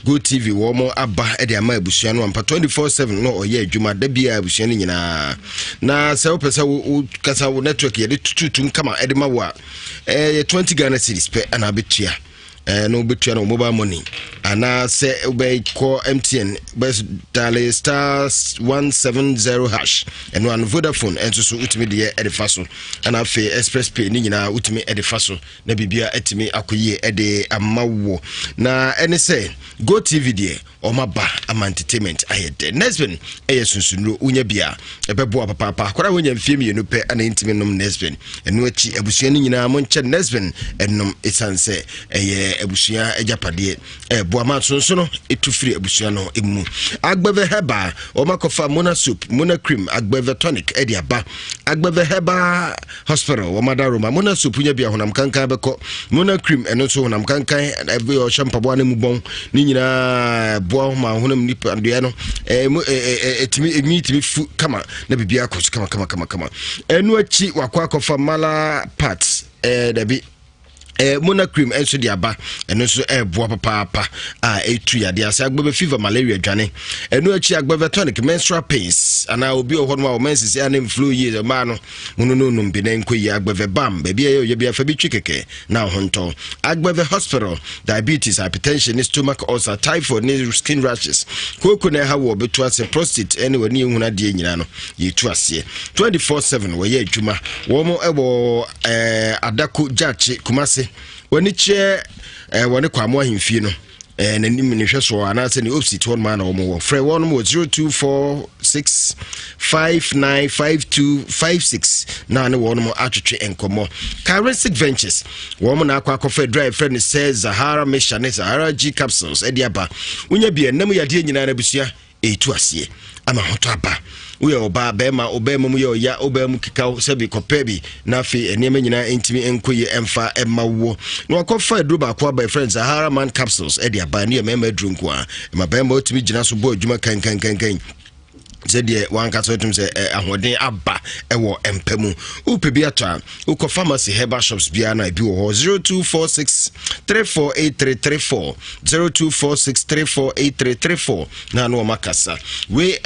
Go TV womo aba e de ama abusua no ampa 24/7 no oye adwuma da bia abusua no nyina na se wo pesa wo kasa wo network ye de tututum kama e de ma wo 20 Ghana cedis pe ana betua no betua no mobile money ana se ube ko MTN best dial star 170 hash and one Vodafone enso so utimi de e de faso ana fe express pay ni nyina utimi e de faso na bibia etimi akoye e de amawo na ene se Go TV de o maba am entertainment ayede Nesben eye sunsunro unya bia ebebo papa akora wonya mfiem ye no pe ana intimi nom Nesben eno achi abusua ni nyina mo nche Nesben enom esanse eye abusua ejapade ebo ama sonsono etufiri abusua no emu agbeve heba o makofa mona soup mona cream agbeve tonic edi aba agbeve heba hospital o madaroma mona soup nya bia honam kankan beko mona cream eno so honam kankan ebe o shampabo na mu bon ni nyina bo ma honam nipa ande no etimi fu kama na bibia akos kama enu achi wakwa akofa mala parts dabi mona cream enso di aba eno so boa papa etu ya dia se agbebe fever malaria dwane eno achi agbebe tonic menstrual pains ana obi ohonwa o menses ya na flu ye ma no mununu mbi na nkoyi agbebe bam baby ye bia fa bi twikeke na honto agbebe hospital diabetes hypertension stomach ulcer typhoid skin rashes koko na ha wo betu ase prostate anyway ni ehuna de nyina no ye tu ase 24/7 wo ye adwuma wo mo ebo adako jachi kumase wani che wani kwa mo ahimfie no na nim ni hweso ana se ni opposite one man wo frɛ one mo 0246595256 na ne one mo atwetwe enkomo Currency Ventures wo mo na akwa drive friend ni says Zahara Mesha ne Zahara G capsules ediaba unya bia nam yade nyina na busua etu ase ama hoto aba we oba bema mu ye ya oba mu kika se bi kopebi na fe enema nyina entimi enkoye emfa emawo no akofa edru ba kwa by friends Sahara man capsules e dia ba ne mema drunku a ma bema otimi gina so bo adwuma kan zedie wanka so tum se ahoden aba ewo empemu upebi atwa uko pharmacy herbal shops bia na bi wo 0246348334 0246348334 na no makasa we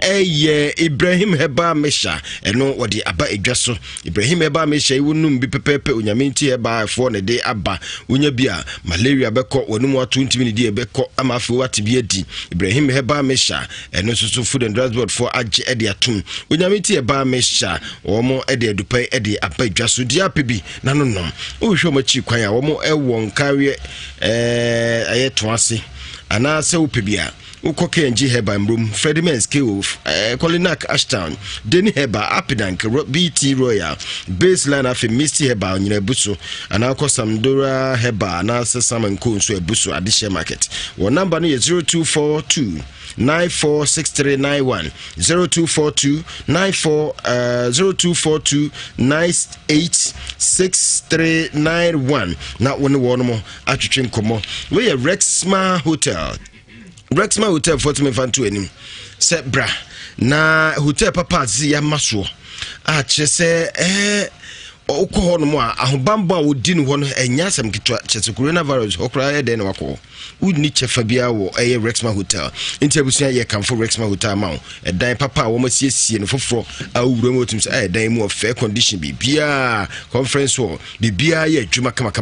Ibrahim Heba Mesha eno wodi aba edwaso Ibrahim Heba Mesha iwunum bi pepepe onyamenti heba fo ne de aba unya bia malaria beko wonum watu ntimi ne de beko amafi wati bi adi Ibrahim Heba Mesha eno so food and drugs board for edi atum onyamiti eba mesha womo edi edupai edi abadwaso dia pebi nanonom o hwe machi kwan a womo ewon kawe ayeto ase ana se upebia ukoke nji heba mbrum Fredimens Keof Kolinak Ashtown Deni heba Apidank BT Royal Baseline afi Misty heba nyina buso ana akosamdora heba na sesam nko nso ebuso adishe market wo number no 0242 946391 0242 na woni wono atwetwe nkomo we Rexma Hotel Fortune Fantu enim se bra na hotel papa zi ya maso a chese okọ no mo ahobambo a wodi no ho no enya asem kitwa chese coronavirus okra e den wako wudni chefa bia wo Rexma Hotel nti abusia ye kamfo Rexma Hotel ma edan papa wo masiesie no foforo a wura mo tum se edan mu of fair condition bia conference hall bia ye adwuma kama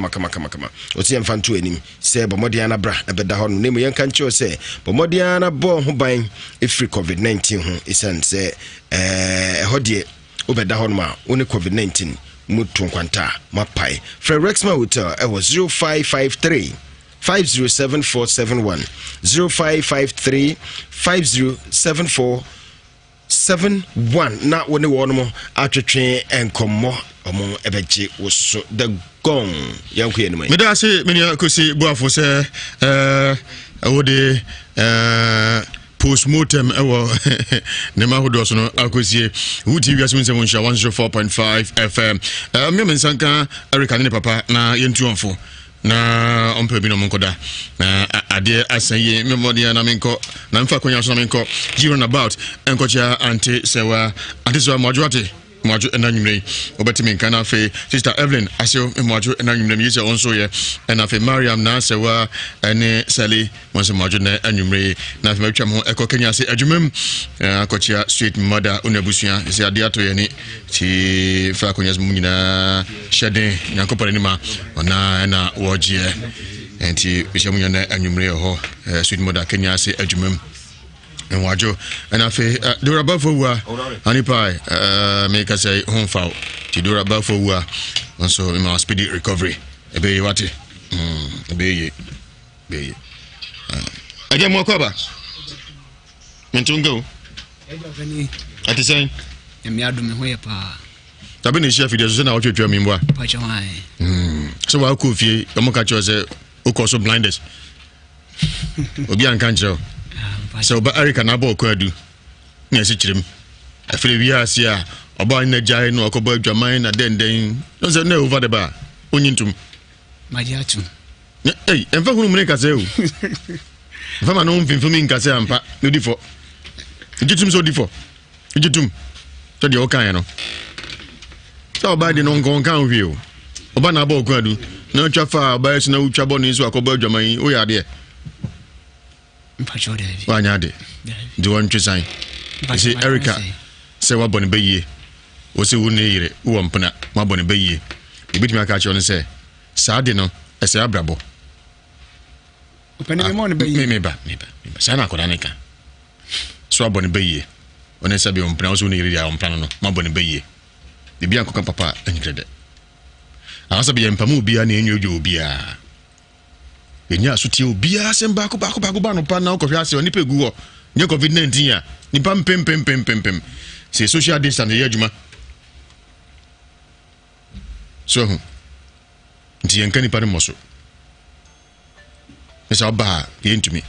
oti em fanto anim se bomodiana bra na beda ho no nemu yen kan che o se bomodiana bo ho ban efri covid-19 ho isan se hodie obeda ho no ma one covid-19 mutu kwanta mapai for Rexma Hotel it was 0553 507471 0553 507471 na woni wono atwetwe enkomo omo ebeje woso the gong yanku yenuma me da se me ne kosi buafo se wode postmortem ewo ne mahodo no akosie wuti Ewiase Mu Nsem 104.5 FM me mensanka Erica ne papa na yentuonfo na ompe bi no monkoda na ade asaye memoria na menko na mfa konya so na menko giro about enkocha anti sewa anti so mojoate Mwajo enanyumre obetimi kana fe sister Evelyn asio mwajo enanyumre mi se onso ye na fe Mariam na sewa ene Sally monse mwajo na enanyumre na fe matwa ho ekokenya se adwumam akochia sweet mother onabusuya se ade ato ye ni ti fa akonyas mu nyina hyeden nyankopare ni ma ona na wogie enti bishia mu nyina enanyumre ho sweet mother kenya se adwumam and wajo and afe dora bafo wa ani pai make us say home foul ti dora bafo wa so my speedy recovery ebe wati ebe ye again mo kwaba mentungo ati say emi adome ho ye pa tabe ne chef de so na otwetwa mi mboa pa chawai so wa ko fie omo ka cho say o ko so blinders obi an kan chero so ba Erica na ba kwadu na esi kirem afire Ewiase a oba na jai no akoba adwaman na denden no say na over the bar onyintum magiatu hey enfa hunu mune kase o enfa ma no mfimfimi nkase ampa no di fo ijitum so di fo ijitum so di okan no so oba de no ngon kan hwe o oba na ba kwadu na twa fa oba esi na utwa bo ni so akoba adwaman o ya de wanya de do one twisan say Erica say wa boni beye o say wo ne yire wo mpena ma boni beye e bitimi aka cho ne say sa de no e say abrabo opani me mo ne beye me ba sa na akoda ne ka so boni beye o ne say be mpena o so ne yire ya mpena no ma boni beye de bia kokan papa anyikrede asa be mpamu bia na enyo ojo bia enya asuti obia semba ko ba no pa na ko hwase oni pegu ho nye covid-19 ya ni pam pem se social distance ye adwuma so nti enka ni pa mo so esa ba ye ntumi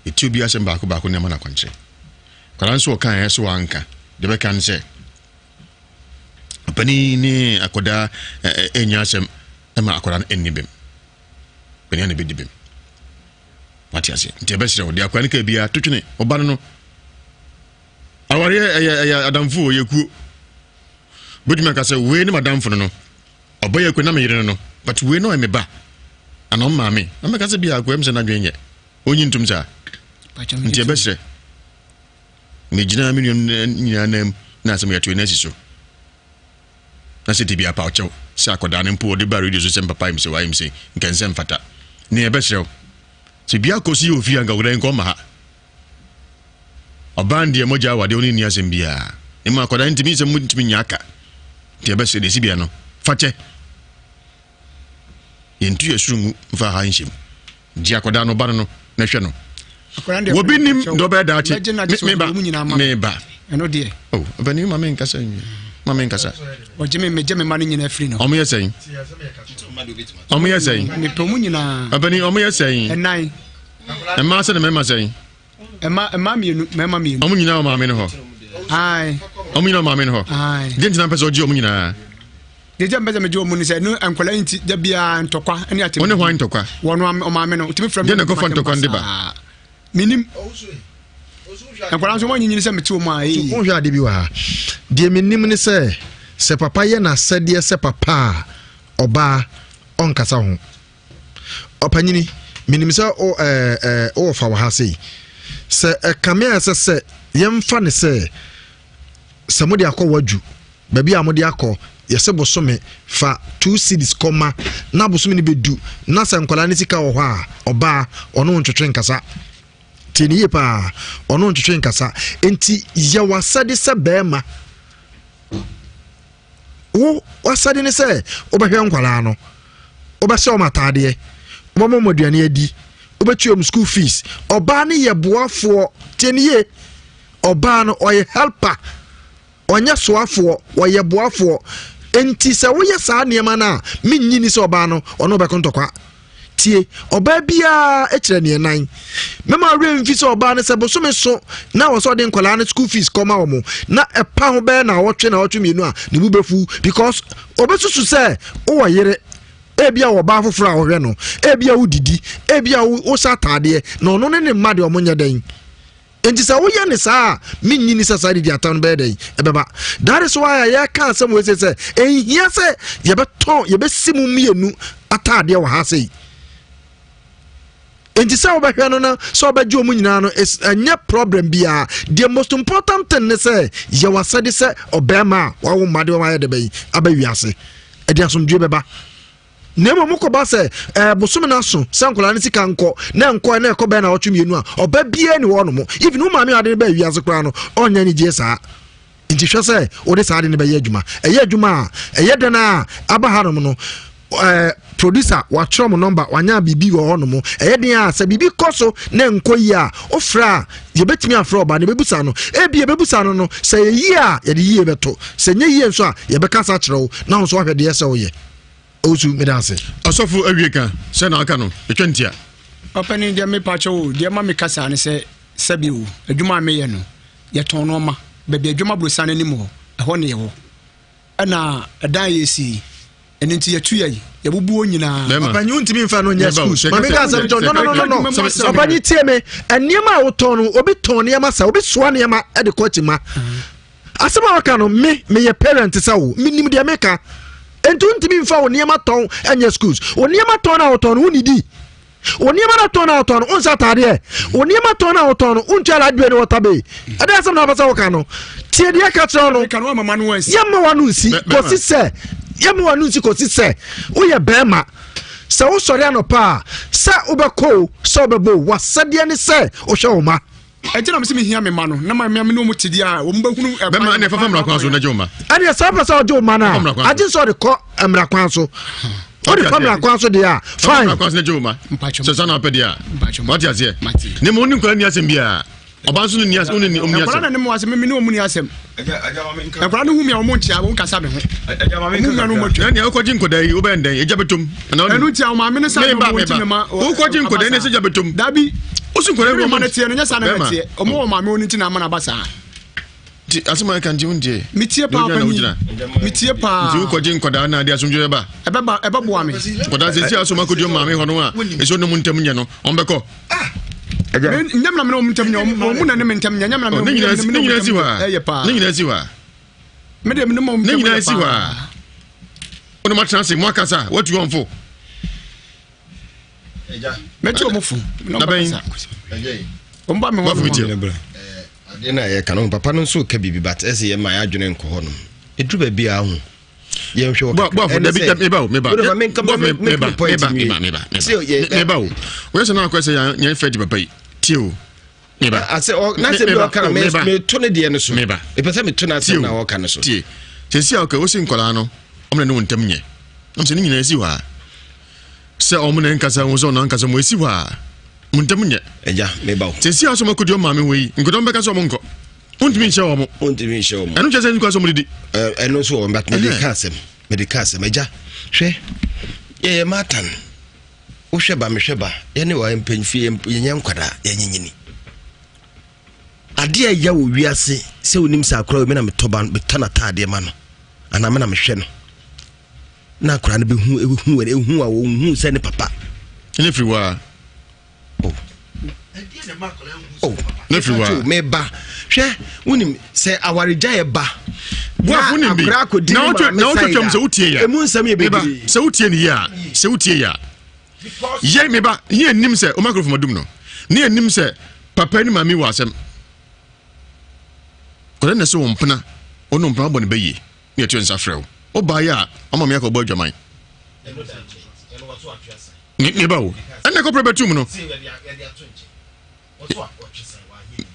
eti obia semba ko ne ma na kwanche kwaran so kan ye so anka de be kan se pani ni akoda enya sem ma akoda enibem benya ne bedibem mati ase nti be sire wo de akwani ka bia totwene oba no aware ya adamfu yeku bodima ka se we ni madamfu no oba yeku na me yire no but we no me ba anom maame na ka se bia akwem se na dwenye onyi ntum sa nti be sire me gina me nyina nam na asem ya to na siso na se tibia pa ocho se akoda ne mpo de ba radio so se papa im se wa im se nkense mfata ni ebe sire se bia kosi ofia nga wura nko ma ha obande moja wade oni ni asem bia e ma akoda ntimi se mu ntimi nyaka ti ebe sire de si bia no fache yentu yesurungu mfa ha nshim di akoda no ba no na hwe no wobi nim do be da achi me ba eno de oh abani ma men kasa mama nkasa ojeme mejeme manu nyina free no omo yesayin me tomu nyina abani omo yesayin enai emma se na mema sayin emma mienu mema mienu omo nyina o ma me no ho ai omo nyina o ma me no ho ai de ntina pese oji omo nyina de je mbeze meji omo ni se no ankola nti da bia ntokwa ene ate one hwan ntokwa wono o ma me no timi from de na go fa ntokwa ndeba minim enkwala so wanyi nyini se meti o ma yi ko hwa ade bi wa de minim ni se papa ye na sede se papa oba onkasa ho opanyini minim se o fa wa ha sei se kamea se yemfa ne se modi akọ baby amodi akọ yese bosome fa 2 cedis koma na bosome ni bedu na se nkwala ni sika wo ho a oba ono ntwetwe nkasa tiniye pa ono ntwetwe nkasa enti ya wasade se bema wo wasade ne se obehwe nkwala no obese o matade obo moduane adi obetuom school fees oba ne ye boafo tiniye oba no oye helper onya soafo oye boafo enti se wo ye saa niema na mennyini se oba no ono be kontokwa tie oba bia ekire ne nan mema remfi se oba ne se bosome so na wo so de nkola ne school fees koma wo mo na epa ho be na wotwe mienu a ne bu befu because obesusu se wo yere ebia wo ba foforo a wo hwe no ebia wo didi ebia wo satade na ono ne mmade o monye den enti sa wo ye ne saa menni ni society di atan be dey ebeba that is why I can some we say ehia say ye beton ye besimu mienu atade wa ha sei enti sa wo behwe no na so obajo mu nyina no is anya problem bia the most important thing ne say ye wasade say obema wa wo made wa ye de be abawiase edi asomdwe beba nemo muko ba se bosom na so sankola ne sika nko na nko na ekobe na otwemienu a oba bia ni wo no mo even wo maame ade ba wiase kra no onya ni je saa nti hwe se wo de saa de ne be ye adwuma eye adwuma eye de na aba hanom no producer wa trom number wanya bibi wo hono mo eye den a se bibi koso na nko yi a ofra ye betimi afra oba ne bebusa no ebi bebusa no no se yi a ye de yi beto se nye yi enso a ye bekasa kire na so ahwede ye se wo ye osu medase asofu awieka se na aka no etwentia opani dia me pacho dia ma me kasa ne se sabi wo adwuma me ye no ye ton no ma be be adwuma brosan ani mo ho ne ye wo ana edan ye si enti ye tu ye bubu onyina abanyu ntimi mfa no nya school ma me kasa no abanyi tie me eniema wo ton no obi ton ne ma sa obi soa ne ma e de kochi ma asema waka no me ye parent sa wo minim dia meka entu ntimi mfa wo niema ton enya schools wo niema ton na wo ton wo nidi wo niema na ton na wo ton unsa tade wo niema ton na wo ton untia la dwe ne wotabe ade asem na basa wo ka no tie dia ka tro no ka no mama no wansi yamma wanu si kosi se yamma wanu si kosi se wo ye bema se wo sori anopa se obeko se obebo wasade ne se wo hwe wo ma ejina mse me hia me ma no na ma me no mu tidi a wo mbahunu be ma ne fafa mra kwan so na joma ani sa pasa ojo ma na ajin so de ko mra kwan so o de famra kwan so de a fine mra kwan so na joma so sana pe de a what you say ne mo ni kwa ni asem bia oba so ni asem oni omni asem na ne mo asem me ni omni asem ekwa no hu mi a wo ntia wo nkasa me ho hu no mo twa ne akwaji nkoda yi wo ben den eja betom enu tia o ma me ne sa mo ntia ma wo kwaji nkoda ne se eja betom dabi osun kore mo ma ne tie no nya sa na tie o mo ma me oni tina ma na basa ti asema kan ji unje mitie pa mitie pa ti kwaji nkoda na dia asumjo ba eba bo ame nkoda se si asoma kodio ma me ho no a eso no muntam nye no onbeko nyamna me no muntam nye o mu na ne mentam nye nyamna me ne nyina si wa ne nyina si wa me de me no ne nyina si wa ono ma transe mo akasa what you want for meti o mufu na ben omba me ho ade na ye kanon papa no so ka bibi but ese ye ma ya adwene nko ho no edru ba bia ho ye nhwe wo bo da bi meba we se na kwese ya fedi papa yi tio meba ase na se bi o kana me to ne de ne so meba e pese me to na se na wo kana so tie se si o ka wo sin kola no omne no ntam nye omse ni nyina esi wa se omne nkasa wo so na nkasa mo esi wa muntam nye eja meba se si aso makodio ma me we ngodom beka so mo nko untimi nche wo mo enu chese nko so mo didi enu so wo mbat medicasem eja hwe ye matan wo hweba me hweba ye ne wa mpanfi ye nya nkwada ye nyinyini ade ya wo wiase se wonim sa akora me na me toba me tana taade ma no ana me na me hwe no na akora ne be hu a wo hu se ne papa ne friwa nefiwa meba hwe wonim se awareja ye ba bua wonim bi na oto twam se utie ya emu nsam ye beba se utie ni ya se utie ya ye meba ye nim se o microphone madum no ne nim se papa ni mami wa asem ko na se wo mpena ono mpena bo ne bayi ne etu nsa frew o ba ya ama me akọ adwaman ne ba wo ene ko probetum no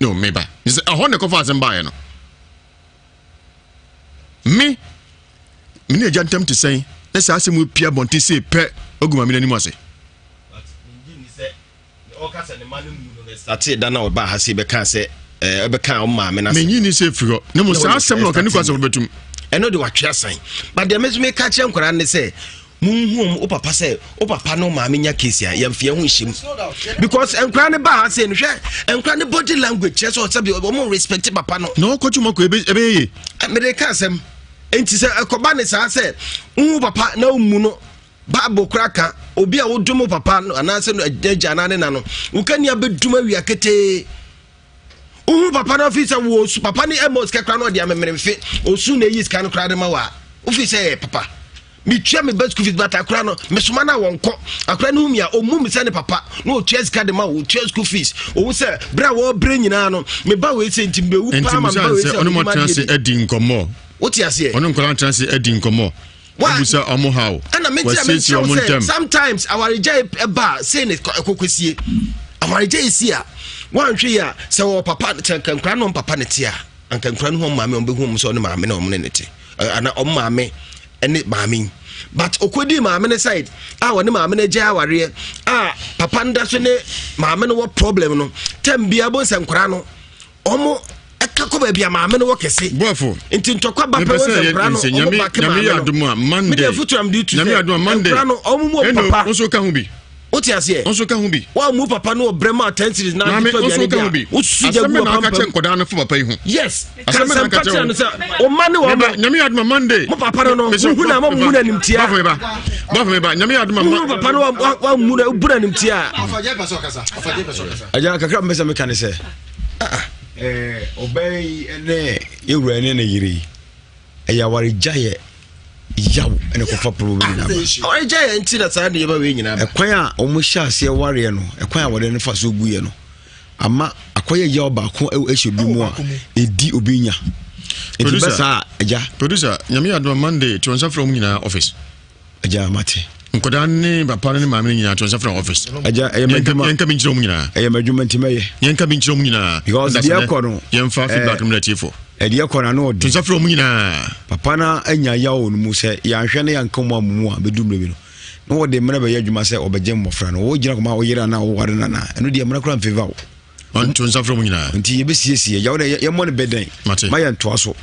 no meba is a honne ko fa semba no me ne jantem te sen na sa asemu pia bonte se pe oguma me nanimu ase ati da na oba ha se be kan se be kan o ma me na me nyini se firo ne mo sa asem no kan ko ase betum eno de watwe san but de mezume ka che nkora ne se munhum o papa say o papa no ma menya case ya yamfie ho nhim because enkra ne ba ha say no hwe enkra ne body language che so sabi o mo respect papa no no ko chuma ko ebe ye me de ka asem enti se ekoba ne sa say papa na umu no babo kraka obi a wodum papa no ana se no agya na ne na no ukani abedum awia kete papa no officer wo papa ni emos kekra no dia memremfe osu na yi scan kra de ma wa officer papa me tua me best school fees but akra no me soma na wonko akra no humia omu me se ne papa no tua scan de ma wo tua school fees o se bra wo bre nyina no me ba we se ntimbe wu pa ma ba we se ono mo transe edi nkomo woti ase ono nkora transe edi nkomo Abusa omo how ana me tell sometimes our rejay eba say ne kokosie our rejay sia wan hwe ya se wo papa kankran no papa ne tia ankankran ho maame on behu so ne maame na omne ne te ana om maame ene maame but okodi maame ne side woni maame ne gya aware papa nda so ne maame no wo problem no tambia bo nsankran no omo kako ba bia maame no wo kese boafo nti ntokwa ba pa wo nsankran no omo ba ke maame no aduma Monday me dey futu am di tu nyame aduma Monday no omo mo papa no so ka hu bi Oti ase onso ka hu bi wa mu papa no brema 10 series na to bia usu ja bu papa ka nkoda no fo papa yi hu yes aseme na ka che no say o mane wo ba nyame aduma Monday mo papa no hu na mo mu na nimtia ba me ba nyame aduma mo papa no wa mu na bu na nimtia afaje peso kasa aja kakra mbesa me kan say obey ene ewura ene na yiri eya wari jaye yaw ene ko fa problem na ba o jaye nti na sa de ba we nyina ba ekwan a o mo hya ase ware no ekwan a wode ne fa so guye no ama akoye yaw ba ko ehyedu mu a edi obinya enti besa aja producer nyame adoma Monday to onsa from nyina office aja mate nkoda ne papa ne maame nyina to onsa from office aja yenka bi nchiro mu nyina madwuma ntimaye yenka bi nchiro mu nyina because dia ko no yemfa feedback no latifo dia ko na no to onsa from nyina papa na anya yawo no mu se ya hwe ne yanka mu amu a bedumre bi no no wo de mena be yadwuma se obegye mmofra no wo gira ko ma wo yira na wo ware na na eno de mena kura mfeva wo on to onsa from nyina nti ye besiesie yawo de ye mo ne beden ma ye ntoa so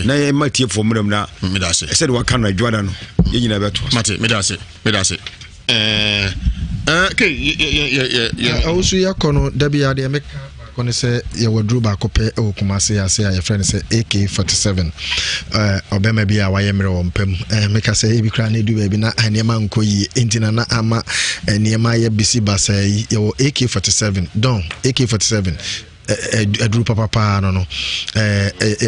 na ye ma tie fo mram na medase e se de waka na adwada no ye nyina be to mate medase also yakono dabia de meka kono se ye wadru ba kope e Kumase ya se ya friend se AK47 obema bia waye mre wo mpam meka se e bi kra na du ba bi na anema nkoyi entina na ama anema ye bisi basai ye wo AK47 don AK47 adru papa no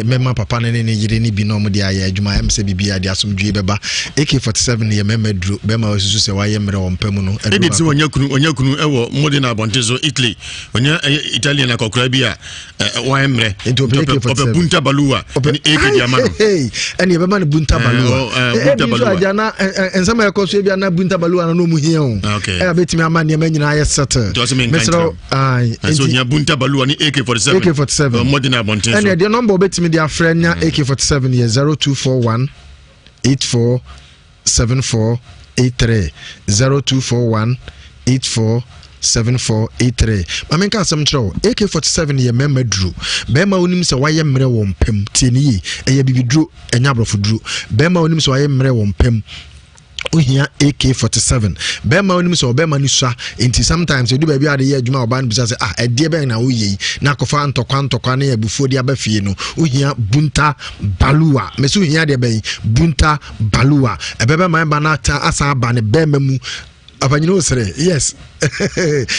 memma papa ne yire ni bi no mo dia ya adwuma am se bibia dia asomdwe beba AK47 ye memma dru bema osusu se waye mre wo mpam no edit wonya kunu ewo modern abontezo Italy wonya Italian akokra bia waye mre ope bunta balua ni AK dia mano eni ye bema ne bunta balua bunta balua ajana ensama yakoso bia na bunta balua no mu hia o betimi ama ne manyina ye settle mesro so nya bunta balua ni AK47 modern abontezo and the number betimi dia friend nya AK47 ye 0241 847483 0241 847483 mamen ka asem tro AK47 ye memadru bema onim se waye mre wo mpem tieni eye bibidru enya brofodru bema onim se waye mre wo mpem ohia AK47 bema onim so bema ni swa enti sometimes you do baby ade ye adwuma oban bisa se edie ben na oyi na kofa ntokwa na ebufuo di abafie no ohia bunta balua meso ohia de ben bunta balua ebebe man ba na ta asa aba ne bema mu abanyino sere yes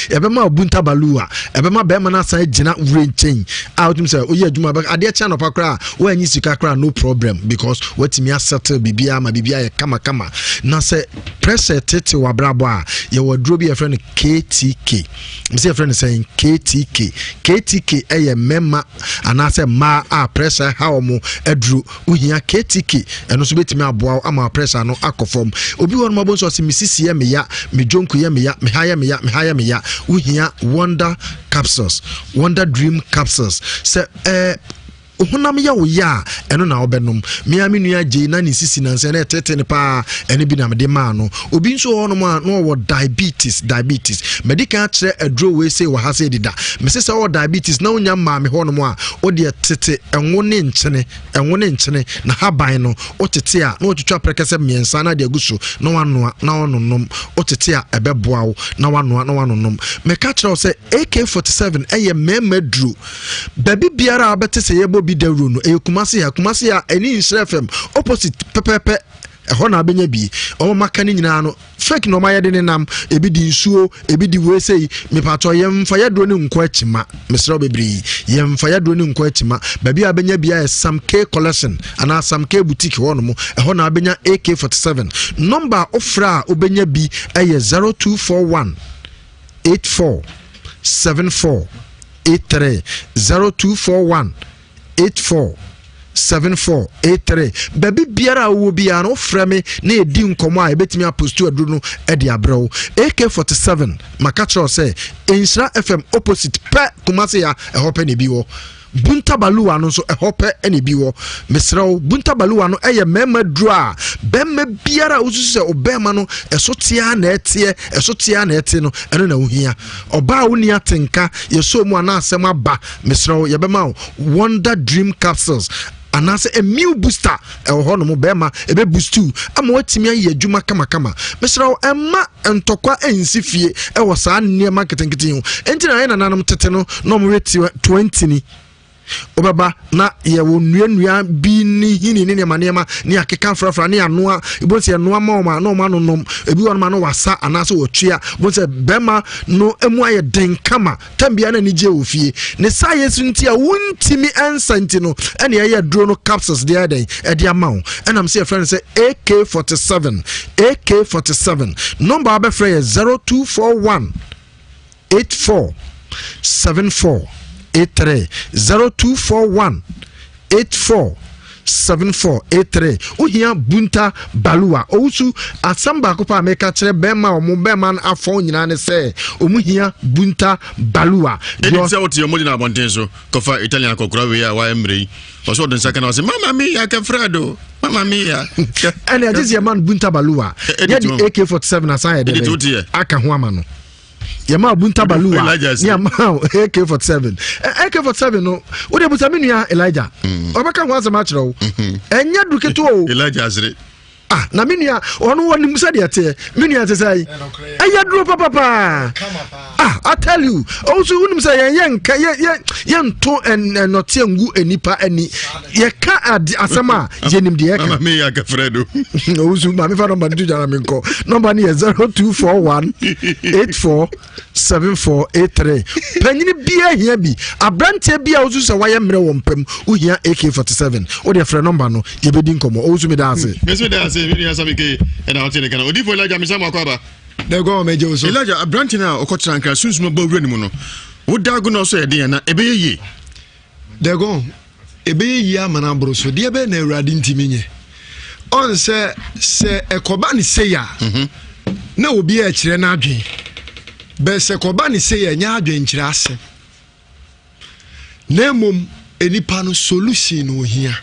ebema bunta balua ebema bema na san gina wrenchen outum say oye adwuma ba ade cha no pakra wo anyi sika kra no problem because watimi assettle bibia ma bibia ye kama na say pressure tete wa brabo a ye wadro bi e friend KTK me say friend saying KTK eye mema ana say ma a pressure ha omo adru ohia KTK eno so betimi aboa ama pressure no akofom obi won mabo so misisi ye me ya me jonku ye me ya me haya me ya uhia wonder dream capsules se ohunam ya wo ya eno na obenum me nua je na ni sisi na nse na tete ne pa ene bi na me ma no obi nso ho no ma no wo diabetes medical kire adro we say wo ha say dida me say wo diabetes na onya ma me ho no a o de tete enwo ne nkyene na haban no o tete a na o twitwa prekese miensa na de aguso na wanoa na ononom o tete a ebeboa na wanonom me ka kire say AK47 eye memadru baby biara abete say yebo bi dawru no Kumase ya eni Nhyira FM opposite pepepe ɛhɔ na abɛnya bi ɔmo maka ne nyinaa no fake no ɔmayɛ de ne nam ebi di nsuo ebi di wesei mepatɔ yɛmfa yɛduro ne nkɔ akyima mesrɛ bebree yɛmfa yɛduro ne nkɔ akyima baabi a abɛnya bia yɛ Sam K collection anaa Sam K boutique hɔ no mo ɛhɔ na abɛnya AK47 number ofra a obɛnya bi ɛyɛ 0241 84 74 83 0241 84 7483 baby biara wo bia no frame na edi nkomo a ebetimi apostu aduru no e de abrɛw AK47 makatro say Nhyira FM opposite pe Kumasi ya ehope ne bi wo Bunta Baluwa no so ehope ene bi wo mesrew Bunta Baluwa no eye mema dru a bemma biara ususu se obema no esotia na ete no eno na ohia oba wo ni atenka yeso mu ana asem aba mesrew yebema Wonder Dream Capsules anase a meal booster ɛwɔ no mo bema ebe boost ama watimi ayi adwuma kama mesrawo emma entokwa ensifie ɛwɔ saa nneɛma ketenkete ho enti na yɛ nananom tete no no mo reti 20 ni obaba na ye wo nua bi ni hini ne nneɛma ne akeka frafra ne anoa ibo se anoa ma no ma no nom ebi won ma no wasa anase wotwea bo se bema no emu aye den kama tambia na ni je ofie ne sa yesu nti a wontimi ansanti no ene ye duro no capsules de aden e de amawo enam se friend say AK47 number abefre 0241 84 74 83 0241 84 7483 uhia Bunta Baluwa ousu asamba akopa ameka kire bema omo bema afọ nyina ne se omuhia Bunta Baluwa edi se wote mo dina abonten so kofa Italian kokora we ya wa emre oso den saka na se mama mia ka Fredo mama mia ene agezi man Bunta Baluwa ya di AK47 asaya de aka ho ama no Yama Bunta Baluwa Yama AK47 no wo de busa menua Elijah obaka ho asema kyerɛ wo enya duketo o Elijah azre na menua ono woni musa de ate menua te sai eya duro papa I tell you also unim say to not ngu enipa ani ye ka asema jenim de mama me ya Fredo also ma me fa number do jara me nko number ni 0241 84 7483 panyini bia hia bi abrante bia also say waye mre wo mpam uhia AK47 wo de frɛ number no ye bedi nkomo also me da ase me ya sabike na wote ne kana odifo Elijah me sama akwaba de go me je so Elijah abrante na okotra nka sunsun ba wura ni mu no wo dago na so ye de na ebe ye de go ebe ye amana broso de ebe na awurade ntimi nye on se ekoba ni seya na obi a kire na adwen be se ekoba ni seya nya adwen kire ase na mum enipa no solution no hia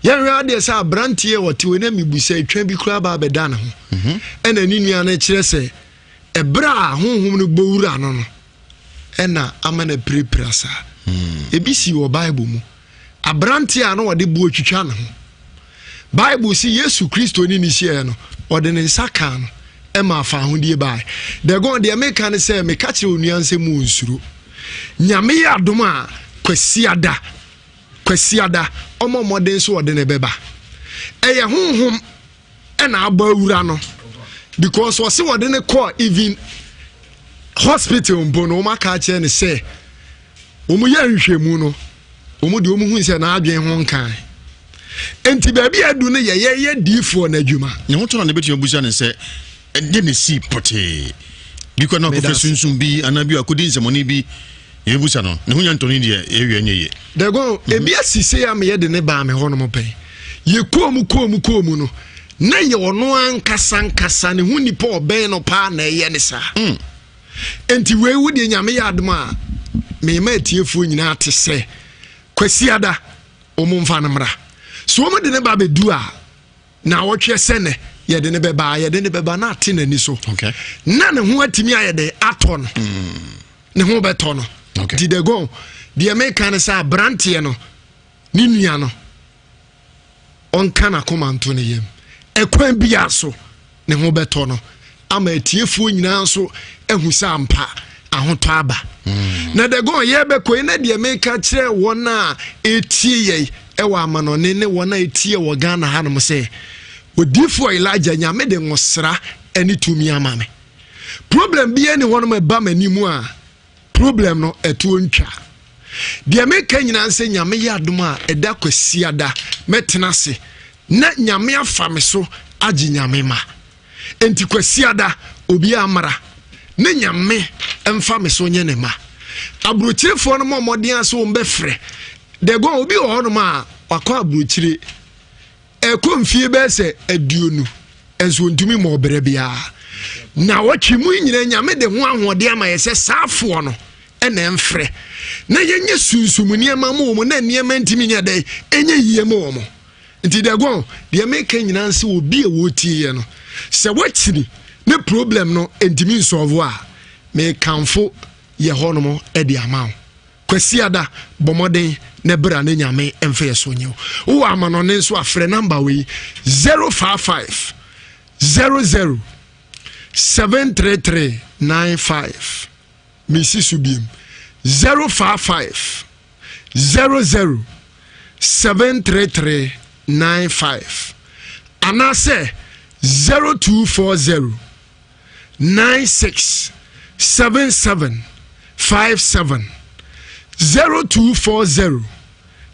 Yanrade sa brantie wote we na mibusa atwa bi kura ba beda na ho ena ni nua na kire se ebra honhom no bowura no no ena amana preprasa ebisi wo Bible mu abrantie a no wode bo twitwa na ho Bible si Yesu Kristo ni hie no wode ne nsaka no ema afa hodie bai de go de make ne se me ka kire onua Nsem mu nsuro nyame ya dom a kwasiada omo modern so wode ne beba eye honhom ena aba wura no because wose wode ne call even hospital mbono maka che ne se omu ya nhwemu no omu de omu hu se na adwen ho nkan enti baabi adu ne ye difo na adwuma ne ho to na betu abusa ne se de ne si pote biko na ko fesunsun bi anabi akodi nsemoni bi yebusa no ne hunya ntoni de ewie nyeye de go ebi asise ya me ye de ne ba me ho no mo pe ye komu no na ye ono ankasa ne hu nipa oben no pa na ye ne sa enti we wudi nyame ya adom a me ma atiefo nyina ate se kwasiada omumfa na mra so mo de ne ba bedu a na wotwe sene ye de ne beba na ate na ni so na ne ho atimi aye de ato no ne ho beto no di de go the American sa brantie no ni nua no on kana komanto ne yem ekwan bia so ne ho beto no ama atiefo nyina so ehu sa ampa ahoto aba na de go ye be ko na the American kire wona etie ye ewa amanone ne wona etie wo Ghana hanom se odifo Elijah nyame de ngosra eni tumi ama me problem bi ene wono me ba manimu a problem no eto ntwa de me ka nyina nse nyame ya adom a eda kwasiada metena se na nyame afa me so agi nyame ma enti kwasiada obi amara ne nyame emfa me so nye ne ma abrochirefo no momodin aso mbe frɛ de go obi ho no ma wakɔ abrochire ekomfie be se aduonu enso ntumi mo bere bia na watwi mu nyina nyame de ho ahode ama yese saafo no ena emfrɛ na yenye sunsumuni ama mo na niema ntimi nya dai enye yie mo mo nti de go de make nyina nse obi e wotie no se watiri ne problem no ntimi solve a me kanfo ye honomo e de ama kwasiada bomoden ne bra ne nyame emfa ye so nyew wo amano ne so afre number we 055 00 73395 Missy Subim 055 00 73395 anase 0240 96 7757 0240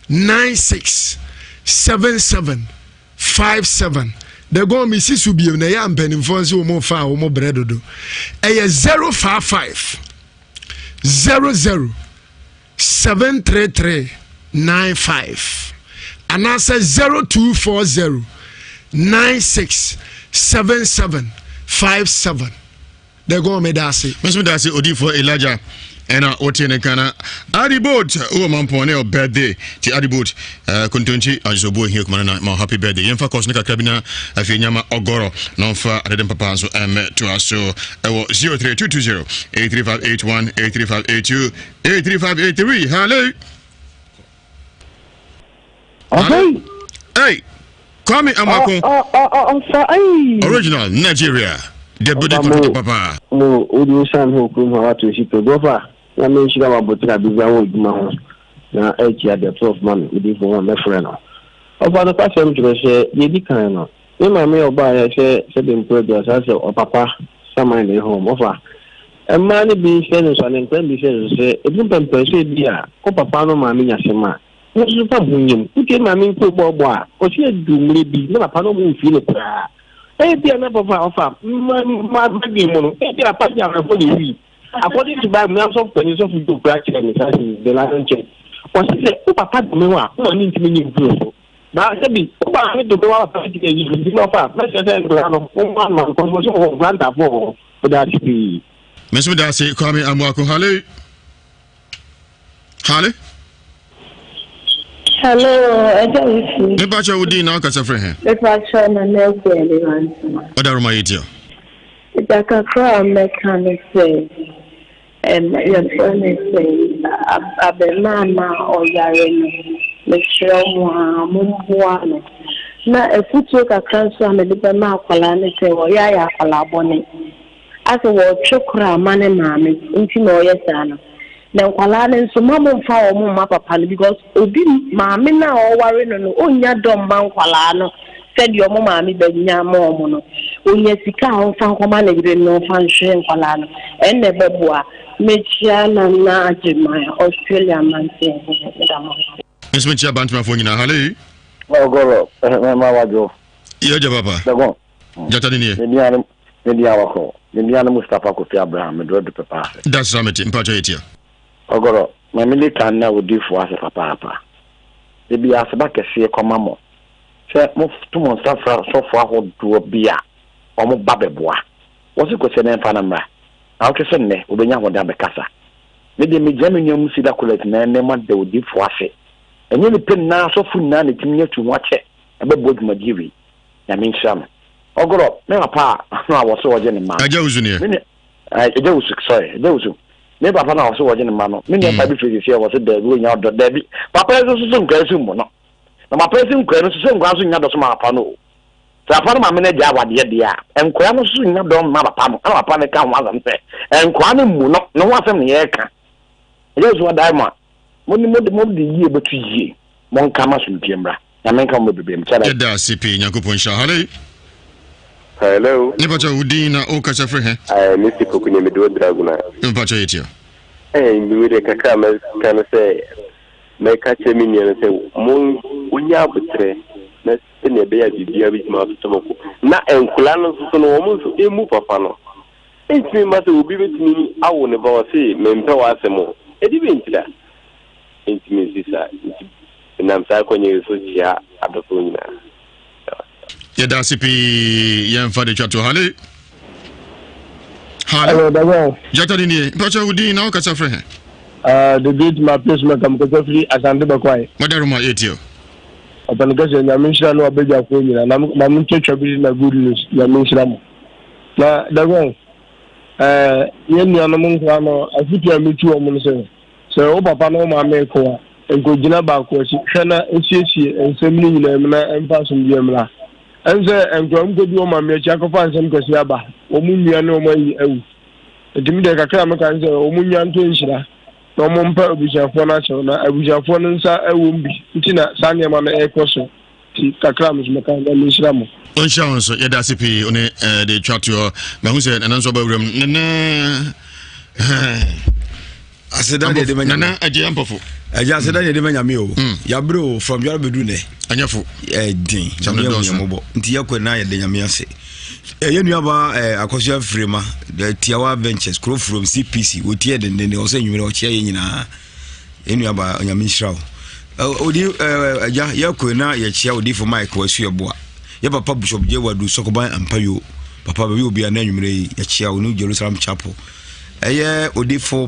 96 7757 de go Missy Subim na ya mpanimfonse wo mo fa wo mo bredodo eye 055 00 73395 anase 0240 96 7757 de go me dase mesmo dase odifo Elijah ena otene kana Adibot o mampone o birthday ti Adibot kontonchi ajobo hier kuma na ma happy birthday yemfa course ne kakabina afenyama ogoro no fa adem papa so to aso ewo 03220 83581 83582 83583 hello okay hey Kwame Amako original Nigeria the birthday papa no Odisan ho kum ha to shi to gofa na me Nhyira wa botra bi za wo djuma ho na echi at the 12 man we dey for one my friend no oba no pass am to say ye di kan no me ma me oba ya say dem progress as o papa sama in home ofa emma ni bi say no so ne kan bi say edun pempe say bi a ko papa no ma me nya sema no so pa bunyem uke ma me ko bo a o si edumre bi na papa no mu fi le pra bi na papa ofa ma gi mo no bi papa ja na for the week according to Bible, we have some pennies of to practice and the Lion Church. Or she said, oh, Papa, no one need to be in proof. Now, I mean, I need to go out of the let's say, one man, conversation grant for that to be. Mr. Darcy, Kwame Amako, hello. Hello. Hello, Nebacha Udi now, Casafre. Nebacha and Nelson. What are my idea? It's a car mechanic say. Your friend is saying, Abemama or Yarene, make sure one. Now, a footwork cancer and a little Malcolm say, or Yaya Colabone. As a word, chokra, money, mammy, intimo, yes, Anna. Now, Colane, so Mamma found Mamma Papa because Obi, Mammy now worrying on Onya Dom Banqualano. Said your mamma, me begging more. Onya Sika, found command no function, Colano, and never boa. Mechiana na Jemaya, Australia man saying, Miss Mecha Bantma for you now, hello. Oh, go, Mawajo. Yaja Papa. The go. Jatani, maybe our call. Maybe Mustafa Kofi Abraham, and Red Papa. That's Summit in Pachatia. Oh, go, my militant now would do for us a papa. Maybe ask back a see a commamo. Say, move 2 months so far to a beer or more babebois. What's it question in Panama? I'll just say, Ubenya Wanda Becassa. Maybe me Germany see that collect name what they would do for us. And you depend now so full nanny to watch it about both Magiri. I mean, some. Oh, go up, never pa. No, I was so again, man. I was near. I was sorry, those who never found out so again, man. Many of my business here was a day going out the Debbie. Papa is some grassroom, no. My person couldn't some grassing out of my pano. So I found my manager, dear, and Quano soon not done Mama Pam, our panic can wasn't say, and Quano no one from the air. Here's what I want. When you move the year but 2 years, one camas in Pimbra. I mean, come with the beam. CP, Yakupon Shahale. Hello. Nipacho udina o kacha free he. Mr. Kokunye me do draguna. Nipacho yetio. Mi we kaka me kan say me ka chemi ni say mon unya butre na tene be ya bibia bi ma tomoko. Na enkula no so no omo so emu papa no. Enti ma se obi betimi awo ne ba wase me mpe wa asemo. Edi bi ntira. Enti me sisa. Nam sa konye so chia adofo nyina. Yeda sipi yemfa de chato hale. Hello, Dago. Jata dini. Nipacho udina o kacha free he. The great my place makam ko free asande bakwai. Madaruma yetio. Upon the Nhyira no abeja ko nyina na mamu twetwa bi na good news Nhyira mo. Na Dago. Yen nua no mo nkwa no afitu amitu o mo no se o papa no ma me ko a enko gina ba ko si hwe na esiesie ensem ni nyina em na emfa so bi em la. Ense enko am ko bi o ma me chi akofa ensem ko si aba o mu nua no mo yi ewu. Edimi de kakra me kan se o mu nua nto Nhyira. Na mo mpa obushafo na che na obushafo no nsa ewu mbi nti na sane ma na ekoso ti kakra me so kan na Nhyira mo. Onsha onso yeda sipi one de chato ma hu se nanso ba wuram nana aseda de manya nana aje ampofo aje aseda de manya me o ya bro from your bedu ne anyafo din nyamo nti yakọ na ya de nyame ase ye nuaba akoso afrema the Tiawa Ventures crow from CPC wotie de ne o se nwere o chia ye nyina ye nuaba nyame Nhyira odi aja yakọ na ya chia odi for Mike wasu eboa ye papa Bishop je wadu sokoban ampayo papa be obi na nwere ya chia onu Jerusalem Chapel odifo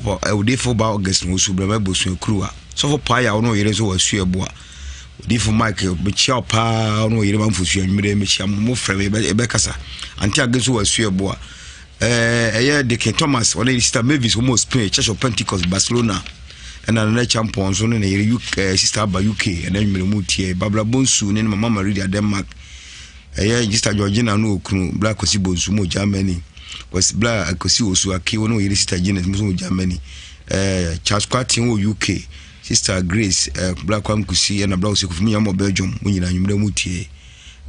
ba August no su brama bosu kruwa so for pa ya ono yere so wasu eboa odifo Mike be chia pa ono yere mamfusu anwere me chia mo freme ebe kasa anti ageso wasu eboa de King Thomas one sister Mavis almost Spain Church of Pentecost Barcelona and another champion so na yere UK sister ba UK and anwere mu tie babla bonsu ne mama Maria Denmark sister Georgina no okunu black kosi bonsu mo Germany was bla akosi osu aki wono yiri sister Janet muso Germany Charles Quartin wo UK sister Grace bla kwam kusi na bla osi kufumi yamo Belgium munyina nyumre mutie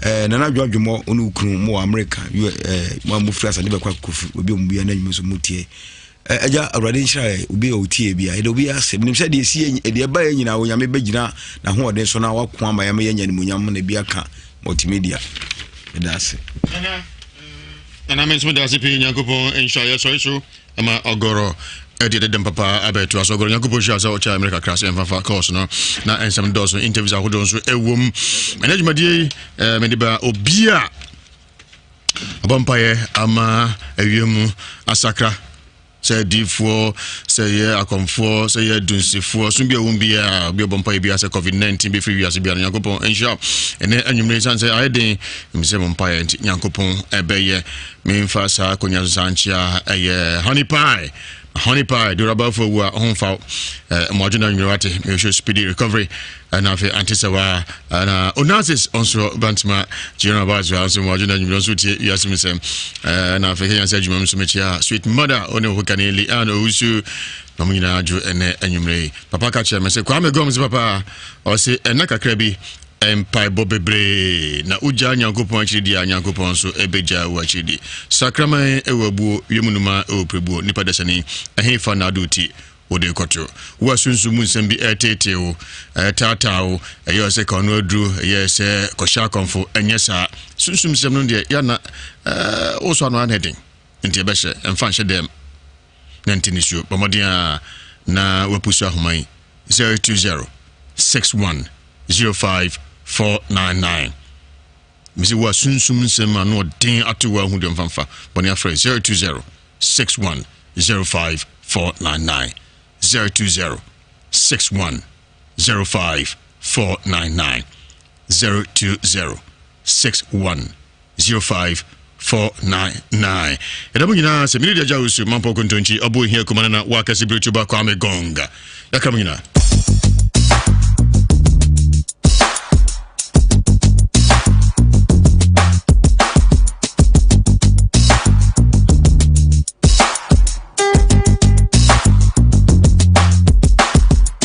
nana dwadwomo onu ukunu mo America mo amufra sa de bekwa kufu obi ombu ya na nyumso mutie aja awrade Nhyira obi otie bia ede obi asem nim se de esi ede ba nyina wo nyame begina na ho ode so na wakwa ama yame yanya ni munyam na bia ka multimedia edase ana menso da sipi nyankopon Nhyira so ama ogoro edede dem papa abetu aso ogoro nyankopon Nhyira so cha America class enfa course no na ensem doso interviews ahodo so ewom management die mediba obia abompaye ama awiemu asakra say D4 say akomfo say dunsifo so bia wombia bia bompaye bia say COVID-19 be free wiase bia nyankopon Nhyira ene anwumre san say ayeden mse bompaye nyankopon ebeye memfa sa konya sanchia honey pie durable for wa honfa modern university me show speedy recovery and afi antisawa na onasis onso bantma general bazo also modern university Ewiase Mu Nsem na afi kenya say jumam so mechia sweet mother one ho kaneli ano usu mamina aju ene anwumre papa ka che me say kwa me goms papa o say ena kakra bi empire bobebre na uja nyankopon achidi a nyankopon so ebeja wo achidi sakraman ewabuo yemunuma oprebuo nipa desani ehefa na aduti ode kotro wasunsu mu nsem bi eteteo tatao eyose kono adru eyese kosha konfo enyesa sunsum sem no de ya na oso anu anedin nti ebehye emfa nhye dem nantinisio bomodia na wapusu ahomai 020 61 05 Missy was soon nsem no den atuwa hu dem famfa boni afre 020 61 05 499 020 61 05 499 020 61 05 499 edabu nyina se mini dia jawusu mampo kontonchi obo hia komana na wakasi brituba kwa megonga yakam nyina